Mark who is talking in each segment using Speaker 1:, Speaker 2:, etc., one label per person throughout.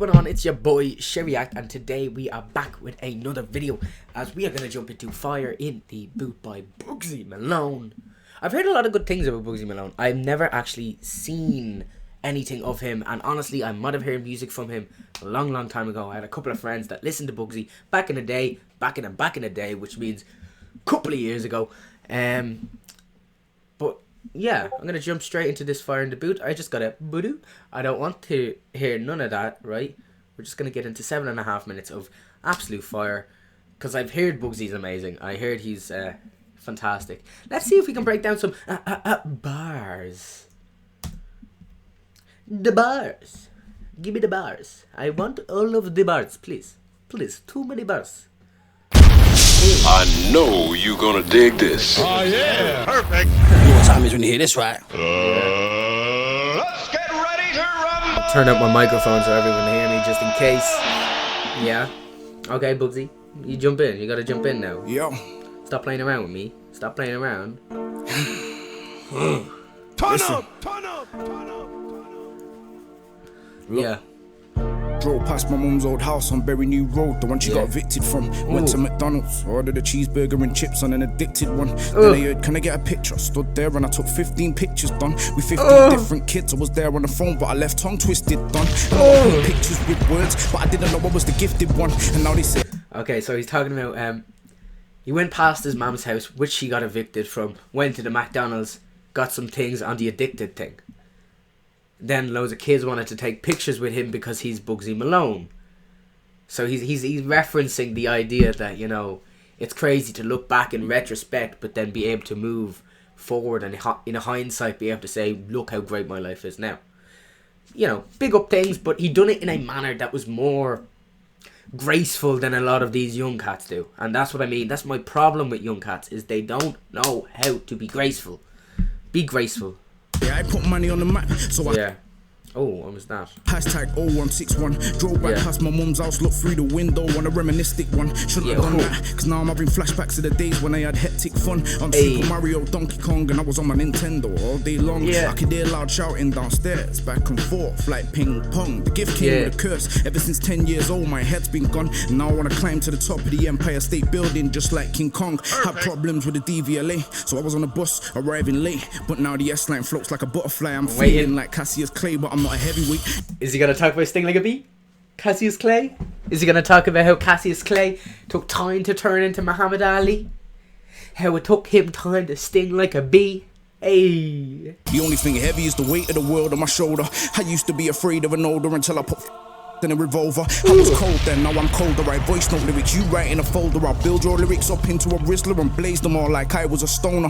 Speaker 1: going on? It's your boy Sheriak, and today we are back with another video as we are going to jump into Fire in the Boot by Bugzy Malone. I've heard a lot of good things about Bugzy Malone. I've never actually seen anything of him, and honestly I might have heard music from him a long time ago. I had a couple of friends that listened to Bugzy back in the day, which means a couple of years ago. But yeah, I'm gonna jump straight into this Fire in the Boot. I just got a boo-doo. I don't want to hear none of that, right? We're just gonna get into 7.5 minutes of absolute fire, because I've heard Bugzy's amazing. I heard he's fantastic. Let's see if we can break down some bars. The bars. Give me the bars. I want all of the bars, please. Please, too many bars.
Speaker 2: I know you're gonna dig this.
Speaker 3: Oh yeah, perfect.
Speaker 4: You know what time is when you hear this, right?
Speaker 3: Let's get ready to rumble.
Speaker 1: Turn up my microphone so everyone hear me, just in case. Yeah. Okay, Bugzy, you jump in. You gotta jump in now.
Speaker 4: Yo.
Speaker 1: Stop playing around with me. Stop playing around.
Speaker 3: Turn up, turn up, turn up.
Speaker 1: Yeah.
Speaker 4: Drove past my mum's old house on Berry New Road, the one she got evicted from. Went to McDonald's, ordered a cheeseburger and chips on an addicted one. Then I heard, can I get a picture? Stood there and I took 15 pictures, done. With 15 different kids, I was there on the phone, but I left tongue twisted, done. And I put pictures with words, but I didn't know I was the gifted one. And now they say...
Speaker 1: Okay, so he's talking about, he went past his mum's house, which she got evicted from, went to the McDonald's, got some things on the addicted thing. Then loads of kids wanted to take pictures with him because he's Bugzy Malone. So he's referencing the idea that, you know, it's crazy to look back in retrospect, but then be able to move forward and in hindsight be able to say, look how great my life is now. You know, big up things, but he done it in a manner that was more graceful than a lot of these young cats do. And that's what I mean. That's my problem with young cats, is they don't know how to be graceful. Be graceful.
Speaker 4: Yeah, I put money on the map, so I...
Speaker 1: Yeah. Oh, what was that?
Speaker 4: Hashtag 0161. Drove right past my mum's house, looked through the window on a reministic one. Shouldn't have done that, cause now I'm having flashbacks of the days when I had hectic fun on Super Mario, Donkey Kong, and I was on my Nintendo all day long. I could hear loud shouting downstairs, back and forth like ping pong. The gift came with a curse. Ever since 10 years old, my head's been gone. And now I wanna climb to the top of the Empire State Building just like King Kong. Had problems with the DVLA, so I was on the bus arriving late. But now the S-line floats like a butterfly. I'm feeling like Cassius Clay, but I'm not a heavyweight.
Speaker 1: Is he gonna talk about Sting like a bee? Cassius Clay? Is he gonna talk about how Cassius Clay took time to turn into Muhammad Ali? How it took him time to sting like a bee? Hey.
Speaker 4: The only thing heavy is the weight of the world on my shoulder. I used to be afraid of an odor until I put in a revolver. I was cold then, now I'm colder. I voice note lyrics, you write in a folder. I'll build your lyrics up into a Rizzler and blaze them all like I was a stoner.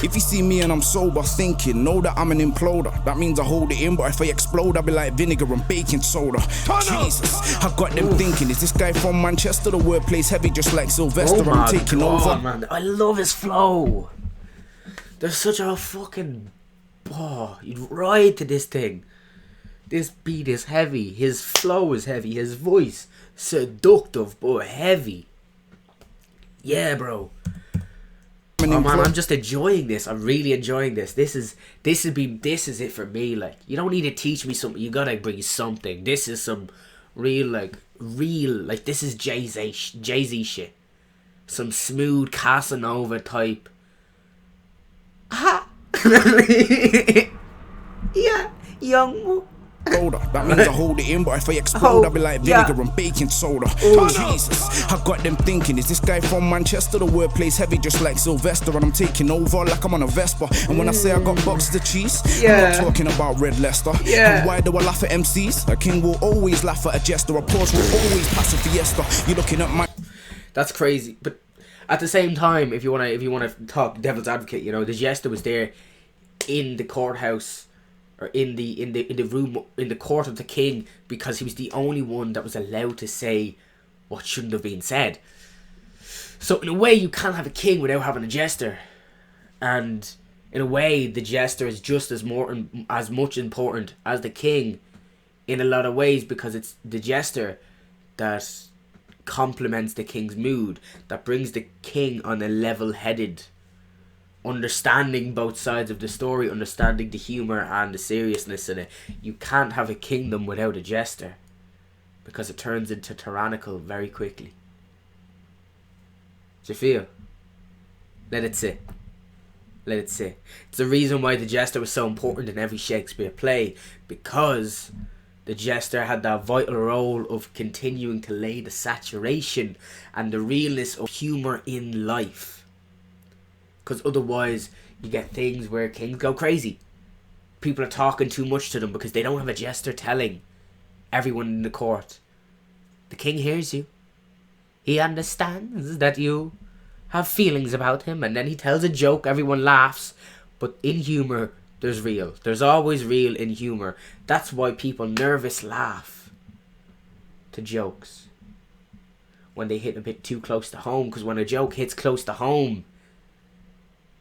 Speaker 4: If you see me and I'm sober thinking, know that I'm an imploder. That means I hold it in, but if I explode I'll be like vinegar and baking soda. Jesus, I got them thinking, is this guy from Manchester? The wordplay's heavy just like Sylvester. I'm taking over.
Speaker 1: Man. I love his flow. There's such a fucking... Oh, you'd ride to this thing. This beat is heavy, his flow is heavy, his voice seductive but heavy. Yeah, bro. Oh man, I'm just enjoying this. I'm really enjoying this. This is it for me. Like, you don't need to teach me something. You gotta bring something. This is some real, this is Jay-Z shit. Some smooth Casanova type. Ha! Yeah, young.
Speaker 4: That means I hold it in, but if I explode I'll be like vinegar and baking soda. Jesus, I got them thinking, is this guy from Manchester? The wordplay's heavy just like Sylvester, and I'm taking over like I'm on a Vespa. And when I say I got boxes of cheese, I'm not talking about Red Leicester. And why do I laugh at MCs? A king will always laugh at a jester. A Porsche will always pass a Fiesta. You're looking at my... That's
Speaker 1: crazy, but at the same time, if you wanna talk devil's advocate, you know, the jester was there in the courthouse, or in the room in the court of the king, because he was the only one that was allowed to say what shouldn't have been said. So in a way, you can't have a king without having a jester, and in a way, the jester is just as much important as the king in a lot of ways, because it's the jester that complements the king's mood, that brings the king on a level-headed, understanding both sides of the story, understanding the humour and the seriousness in it. You can't have a kingdom without a jester. because it turns into tyrannical very quickly. Do you feel? Let it sit. Let it sit. It's the reason why the jester was so important in every Shakespeare play, because the jester had that vital role of continuing to lay the saturation and the realness of humour in life. Because otherwise you get things where kings go crazy. People are talking too much to them because they don't have a jester telling everyone in the court. The king hears you. He understands that you have feelings about him, and then he tells a joke, everyone laughs. But in humour, there's real. There's always real in humour. That's why people nervous laugh to jokes when they hit a bit too close to home. Because when a joke hits close to home,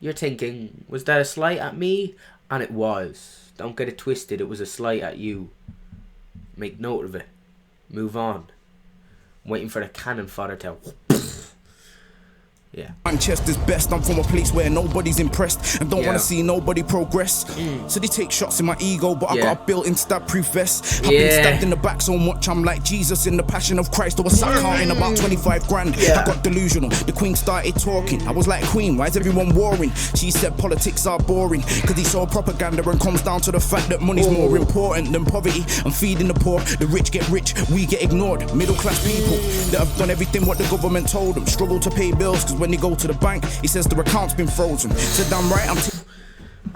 Speaker 1: you're thinking, was that a slight at me? And it was. Don't get it twisted, it was a slight at you. Make note of it. Move on. I'm waiting for the cannon fodder to... Yeah.
Speaker 4: Manchester's best. I'm from a place where nobody's impressed and don't want to see nobody progress. So they take shots in my ego, but I got a built-in stab-proof vest. I've been stabbed in the back so much I'm like Jesus in the Passion of Christ. I was sat counting about 25 grand. I got delusional. The Queen started talking. I was like, Queen, why is everyone warring? She said politics are boring because he saw propaganda and comes down to the fact that money's more important than poverty. I'm feeding the poor. The rich get rich. We get ignored. Middle-class people that have done everything what the government told them struggle to pay bills because when they go to the bank, he says the account's been frozen. Said I'm right,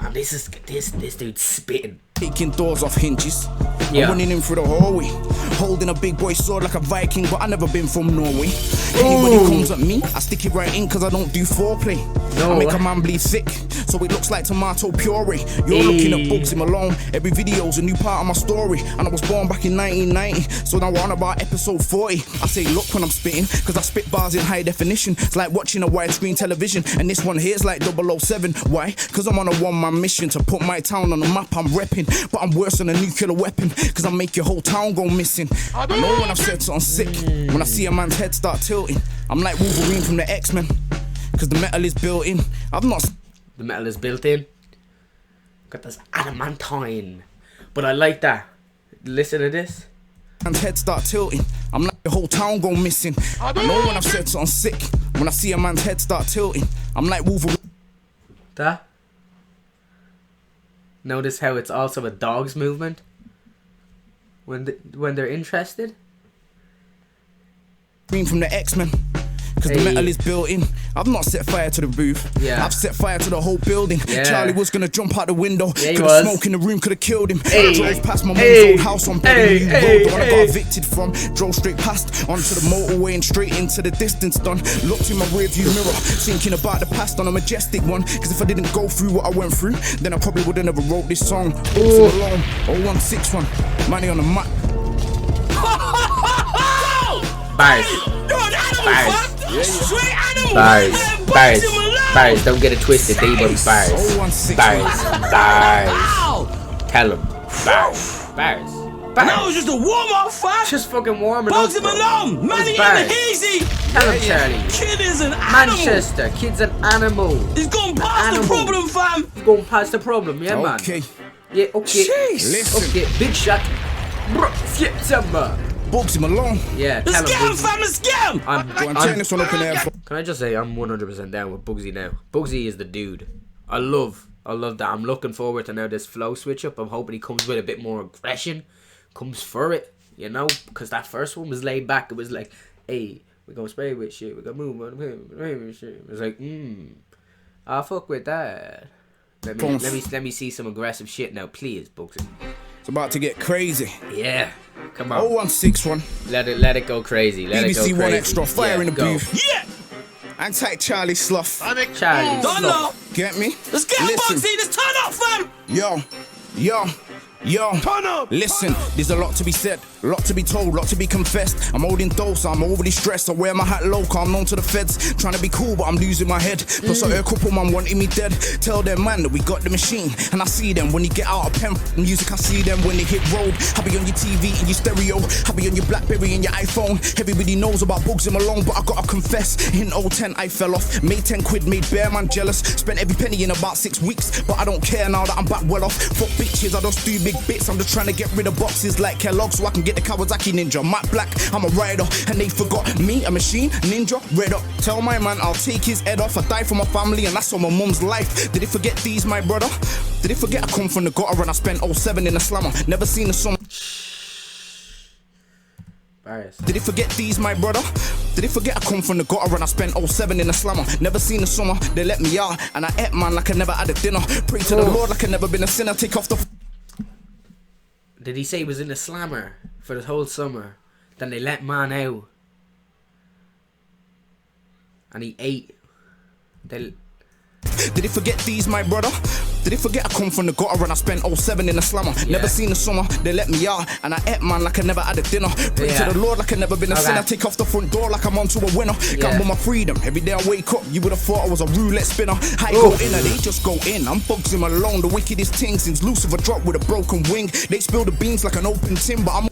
Speaker 1: man, this dude's spitting.
Speaker 4: Taking doors off hinges. I'm running in through the hallway, holding a big boy sword like a Viking, but I never been from Norway. Anybody comes at me, I stick it right in cause I don't do foreplay. I make a man bleed thick, so it looks like tomato puree. You're looking at Bugzy Malone. Every video's a new part of my story, and I was born back in 1990, so now we're on about episode 40. I say look when I'm spitting, cause I spit bars in high definition. It's like watching a widescreen television, and this one here's like 007. Why? Cause I'm on a one-man mission to put my town on the map. I'm repping, but I'm worse than a nuclear weapon, cause I make your whole town go missing. I know when I've said something sick, when I see a man's head start tilting, I'm like Wolverine from the X-Men, cause the metal is built in.
Speaker 1: The metal is built in. Got this adamantine. But I like that. Listen to this.
Speaker 4: Man's head start tilting, I'm like the whole town go missing. I know when I've said something sick, when I see a man's head start tilting, I'm like Wolverine.
Speaker 1: That. Notice how it's also a dog's movement when they're interested.
Speaker 4: From the X-Men, cause the metal is built in. I've not set fire to the roof. I've set fire to the whole building. Charlie was gonna jump out the window. Could've smoke in the room, could've killed him. Drove past my mum's old house on New Road, the one I got evicted from. Drove straight past onto the motorway and straight into the distance done. Looked in my rearview mirror, thinking about the past on a majestic one. Cause if I didn't go through what I went through, then I probably would've never wrote this song. Bugzy Malone, 0161, money on the map.
Speaker 1: Bars. Bars. Don't get it twisted. They want bars. Tell them. Bars.
Speaker 5: That was just a warm-up, fam.
Speaker 1: Just fucking warming up.
Speaker 5: Bugzy Malone, money in the easy.
Speaker 1: Tell him, Charlie.
Speaker 5: Kid is an animal.
Speaker 1: Manchester, kid's an animal.
Speaker 5: He's gone past the problem, fam.
Speaker 1: He's gone past the problem, yeah, man.
Speaker 4: Okay.
Speaker 1: Yeah, okay.
Speaker 4: Listen.
Speaker 1: Okay, big shot. September.
Speaker 4: Bugzy Malone.
Speaker 1: Yeah,
Speaker 5: let's get him, fam, let's get him.
Speaker 4: I'm turning this one up in there.
Speaker 1: Can I just say I'm 100% down with Bugzy now. Bugzy is the dude. I love that. I'm looking forward to now this flow switch up. I'm hoping he comes with a bit more aggression. Comes for it, you know, because that first one was laid back. It was like, hey, we're gonna spray with shit. We're gonna move on with shit. It was like, I'll fuck with that. Let me see some aggressive shit now, please, Bugzy.
Speaker 4: It's about to get crazy.
Speaker 1: Yeah, come on.
Speaker 4: 0161.
Speaker 1: Let it go crazy. Let
Speaker 4: BBC
Speaker 1: it go crazy.
Speaker 4: One Extra, fire in the
Speaker 1: go.
Speaker 4: booth.
Speaker 5: Yeah.
Speaker 4: And take Charlie Slough.
Speaker 1: Charlie
Speaker 5: Don't know.
Speaker 4: Get me?
Speaker 5: Let's get him, Bugzy. Let's turn up, fam. Yo,
Speaker 3: Turn up.
Speaker 4: listen, there's a lot to be said, a lot to be told, lot to be confessed. I'm holding dose, I'm overly stressed. I wear my hat low, I'm known to the feds. Trying to be cool, but I'm losing my head. Plus I heard a couple man wanting me dead. Tell them man that we got the machine, and I see them when you get out of pen music. I see them when they hit road. I be on your TV and your stereo, I be on your Blackberry and your iPhone. Everybody knows about Bugzy Malone, but I gotta confess, in 010 I fell off. Made 10 quid, made bear man jealous. Spent every penny in about 6 weeks, but I don't care now that I'm back well off. Fuck bitches, I just do big bits. I'm just trying to get rid of boxes like Kellogg so I can get the Kawasaki Ninja. Matte Black, I'm a rider, and they forgot me, a machine, ninja, red up. Tell my man I'll take his head off. I die for my family, and that's on my mum's life. Did he forget these, my brother? Did he forget I come from the gutter and I spent 07 in the slammer? Never seen a summer. Did he forget these, my brother? Did he forget I come from the gutter and I spent 07 in the slammer? Never seen a summer, they let me out, and I ate man like I never had a dinner. Pray to the Lord like I never been a sinner. Take off the.
Speaker 1: Did he say he was in a slammer for the whole summer? Then they let man out, and he ate. They.
Speaker 4: Did he forget these, my brother? Did he forget I come from the gutter and I spent 07 in the slammer? Never seen a summer, they let me out, and I ate man like I never had a dinner. Pray to the Lord like I never been a sinner. Take off the front door like I'm onto a winner. Gamble my freedom, every day I wake up, you would have thought I was a roulette spinner. I go in and they just go in. I'm Bugzy Malone, the wickedest thing since Lucifer dropped with a broken wing. They spill the beans like an open tin, but I'm.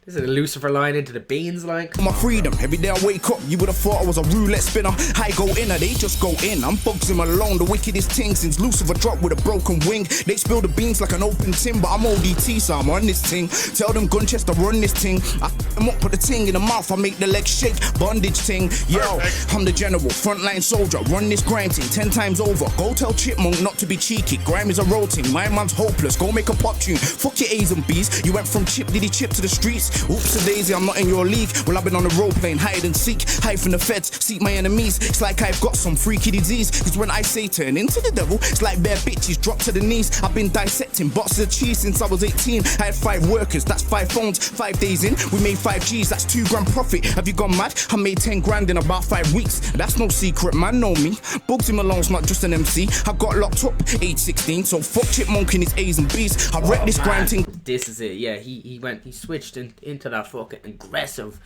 Speaker 1: This is a Lucifer line into the beans line.
Speaker 4: My freedom, every day I wake up, you would have thought I was a roulette spinner. I go in and they just go in. I'm Bugzy Malone, the wickedest thing since Lucifer dropped with a broken wing. They spill the beans like an open tin, but I'm ODT, so I'm on this thing. Tell them Gunchester run this thing. I f them up, put the ting in the mouth, I make the legs shake. Bondage thing, yo, I'm the general, frontline soldier. Run this grime thing 10 times over. Go tell Chipmunk not to be cheeky. Grime is a road thing, my man's hopeless. Go make a pop tune. Fuck your A's and B's. You went from chip diddy chip to the streets. Oops a daisy, I'm not in your league. Well, I've been on the road playing hide and seek. Hide from the feds, seek my enemies. It's like I've got some freaky disease. Cause when I say turn into the devil, it's like bare bitches drop to the knees. I've been dissecting boxes of cheese since I was 18. I had 5 workers, that's 5 phones. 5 days in, we made 5 G's, that's 2 grand profit. Have you gone mad? I made 10 grand in about 5 weeks. That's no secret, man, know me. Bugzy Malone's not just an MC. I got locked up, age 16, so fuck Chipmunk in his A's and B's. I wrecked this grime thing.
Speaker 1: This is it, yeah. He switched into that fucking aggressive,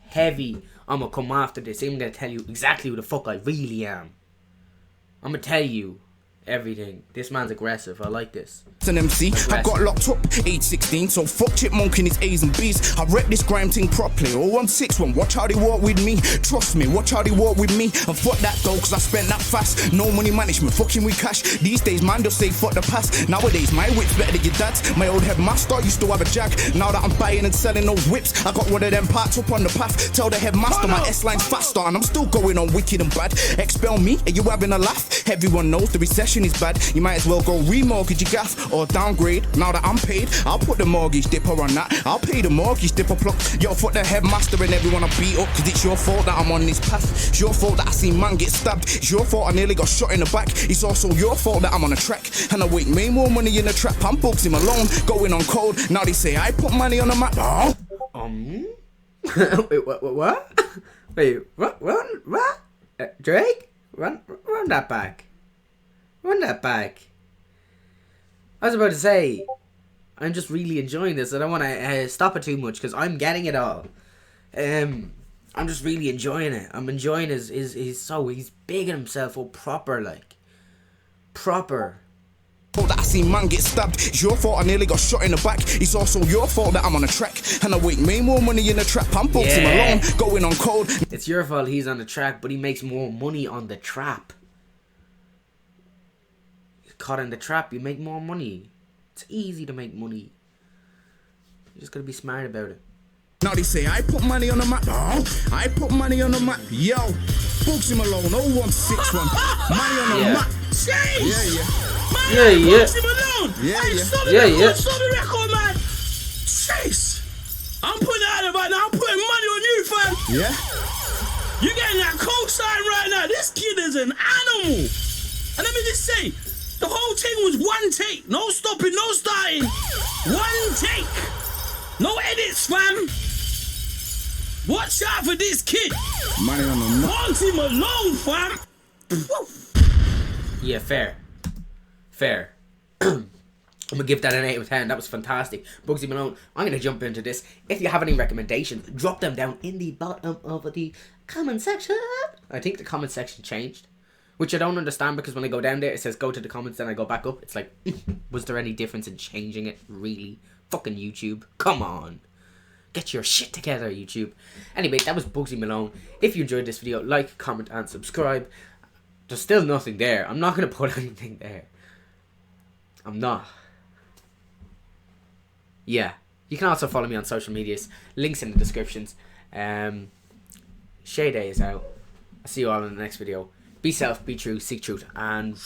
Speaker 1: heavy. I'm gonna come after this. I'm gonna tell you exactly who the fuck I really am. I'm gonna tell you everything. This man's aggressive. I like this.
Speaker 4: It's an MC. Aggressive. I got locked up, age 16, so fuck Chipmunk in his A's and B's. I rep this grime thing properly. 0161, watch how they walk with me. Trust me, watch how they walk with me. And fuck that though, cause I spent that fast. No money management, fucking with cash. These days, man, just say fuck the past. Nowadays, my whip's better than your dad's. My old headmaster used to have a Jag. Now that I'm buying and selling those whips, I got one of them parts up on the path. Tell the headmaster my S-line's faster, and I'm still going on wicked and bad. Expel me, are you having a laugh? Everyone knows the recession is bad. You might as well go remortgage your gaff or downgrade. Now that I'm paid, I'll put the mortgage dipper on that. I'll pay the mortgage dipper plug. Yo, fuck the headmaster and everyone I beat up, cause it's your fault that I'm on this path. It's your fault that I seen man get stabbed. It's your fault I nearly got shot in the back. It's also your fault that I'm on a track and I wait way more money in the trap. I'm Bugzy Malone, going on cold. Now they say I put money on the map.
Speaker 1: Wait, what? Wait, what? Drake? Run that back. Run that back. I was about to say, I'm just really enjoying this. I don't want to stop it too much because I'm getting it all. I'm just really enjoying it. I'm enjoying he's bigging himself up proper, like. Proper.
Speaker 4: That I seen man get stabbed. It's your fault I nearly got shot in the back. It's also your fault that I'm on a track and I wait way more money in the trap. I'm Bugzy Malone, going on cold.
Speaker 1: It's your fault he's on the track, but he makes more money on the trap. Caught in the trap, you make more money. It's easy to make money. You just gotta be smart about it.
Speaker 4: Now they say I put money on the map. I put money on the map. Yo, Bugzy Malone, 0161. Money on the map.
Speaker 5: Bugzy Malone. Stop the record, man. Chase. I'm putting it out right now. I'm putting money on you, fam.
Speaker 4: Yeah.
Speaker 5: You getting that cosign right now. This kid is an animal. And let me just say, the whole thing was one take. No stopping, no starting. One take. No edits, fam. Watch out for this kid.
Speaker 4: Money on the map.
Speaker 5: Bugzy Malone, fam.
Speaker 1: Yeah, fair. I'm gonna give that an 8 out of 10. That was fantastic. Bugzy Malone, I'm gonna jump into this. If you have any recommendations, drop them down in the bottom of the comment section. I think the comment section changed, which I don't understand because when I go down there it says go to the comments, then I go back up. It's like, was there any difference in changing it? Really? Fucking YouTube, come on, get your shit together, YouTube. Anyway, that was Bugzy Malone. If you enjoyed this video, like, comment and subscribe. There's still nothing there. I'm not gonna put anything there. I'm not. Yeah. You can also follow me on social medias. Links in the descriptions. Shay Day is out. I'll see you all in the next video. Be self, be true, seek truth, and...